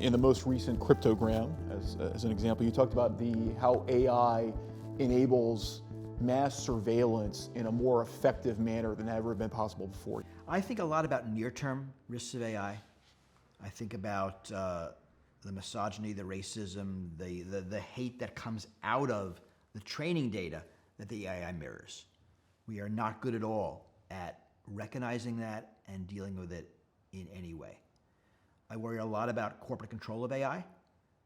In the most recent cryptogram, as an example, you talked about how AI enables mass surveillance in a more effective manner than ever been possible before. I think a lot about near-term risks of AI. I think about the misogyny, the racism, the hate that comes out of the training data that the AI mirrors. We are not good at all at recognizing that and dealing with it in any way. I worry a lot about corporate control of AI,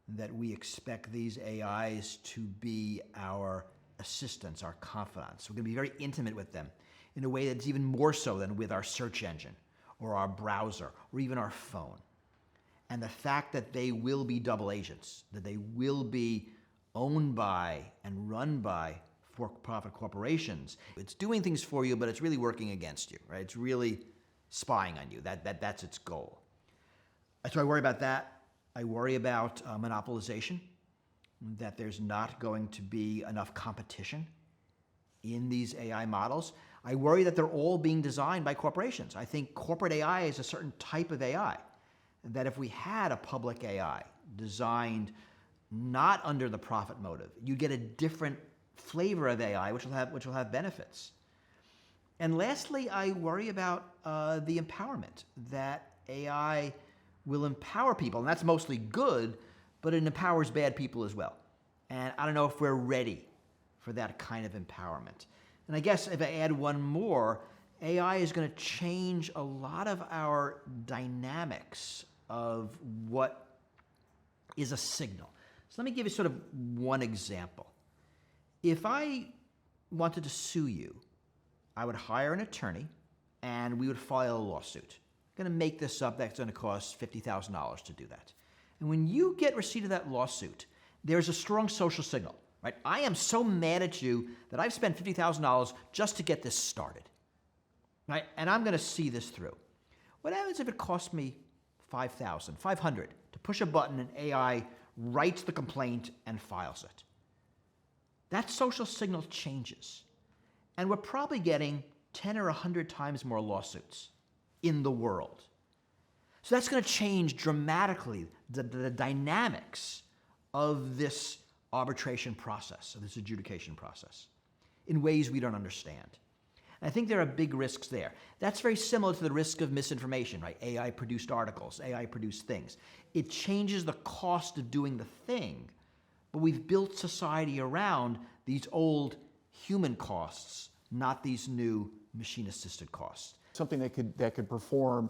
that we expect these AIs to be our assistants, our confidants. We're going to be very intimate with them in a way that's even more so than with our search engine or our browser or even our phone. And the fact that they will be double agents, that they will be owned by and run by for-profit corporations. It's doing things for you, but it's really working against you, right? It's really spying on you. That's its goal. So I worry about that. I worry about monopolization, that there's not going to be enough competition in these AI models. I worry that they're all being designed by corporations. I think corporate AI is a certain type of AI, that if we had a public AI designed not under the profit motive, you get a different flavor of AI which will have benefits. And lastly, I worry about the empowerment, that AI will empower people, and that's mostly good, but it empowers bad people as well. And I don't know if we're ready for that kind of empowerment. And I guess if I add one more, AI is going to change a lot of our dynamics of what is a signal. So let me give you sort of one example. If I wanted to sue you, I would hire an attorney and we would file a lawsuit. I'm going to make this up, that's going to cost $50,000 to do that. And when you get receipt of that lawsuit, there's a strong social signal, right? I am so mad at you that I've spent $50,000 just to get this started, right? And I'm going to see this through. What happens if it costs me $5,000, $500 to push a button and AI writes the complaint and files it? That social signal changes. And we're probably getting 10 or 100 times more lawsuits in the world. So that's going to change dramatically the dynamics of this arbitration process, of this adjudication process, in ways we don't understand. And I think there are big risks there. That's very similar to the risk of misinformation, right? AI produced articles, AI produced things. It changes the cost of doing the thing, but we've built society around these old human costs, not these new machine-assisted costs. Something that could perform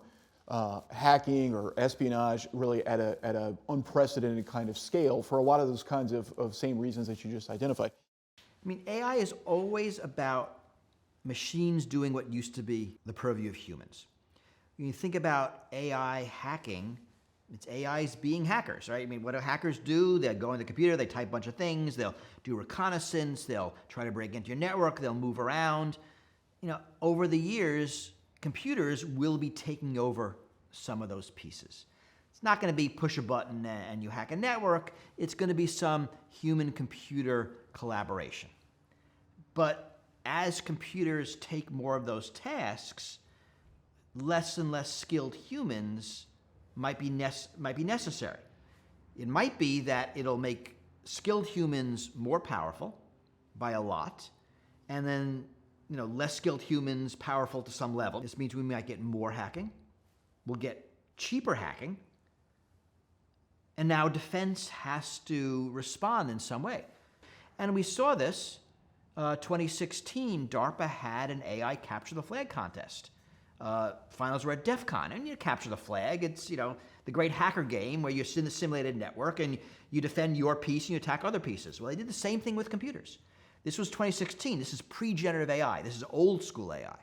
hacking or espionage really at a unprecedented kind of scale for a lot of those kinds of same reasons that you just identified. I mean, AI is always about machines doing what used to be the purview of humans. When you think about AI hacking, it's AIs being hackers, right? I mean, what do hackers do? They'll go on the computer, they type a bunch of things, they'll do reconnaissance, they'll try to break into your network, they'll move around. You know, over the years, computers will be taking over some of those pieces. It's not going to be push a button and you hack a network. It's going to be some human-computer collaboration. But as computers take more of those tasks, less and less skilled humans might be necessary. It might be that it'll make skilled humans more powerful by a lot, and then less skilled humans powerful to some level. This means we might get more hacking. We'll get cheaper hacking. And now defense has to respond in some way. And we saw this, 2016, DARPA had an AI capture the flag contest. Finals were at DEF CON, and you capture the flag. It's, the great hacker game where you're in the simulated network and you defend your piece and you attack other pieces. Well, they did the same thing with computers. This was 2016. This is pre-generative AI. This is old school AI.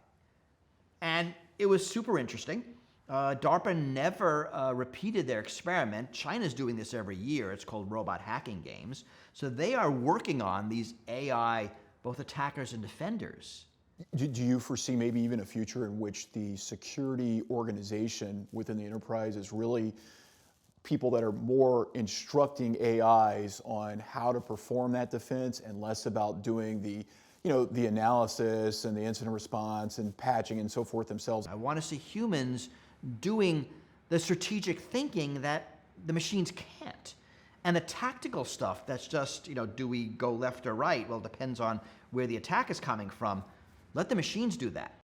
And it was super interesting. DARPA never repeated their experiment. China's doing this every year. It's called robot hacking games. So they are working on these AI, both attackers and defenders. Do you foresee maybe even a future in which the security organization within the enterprise is really people that are more instructing AIs on how to perform that defense and less about doing the analysis and the incident response and patching and so forth themselves? I want to see humans doing the strategic thinking that the machines can't. And the tactical stuff, that's just, do we go left or right? Well, it depends on where the attack is coming from. Let the machines do that.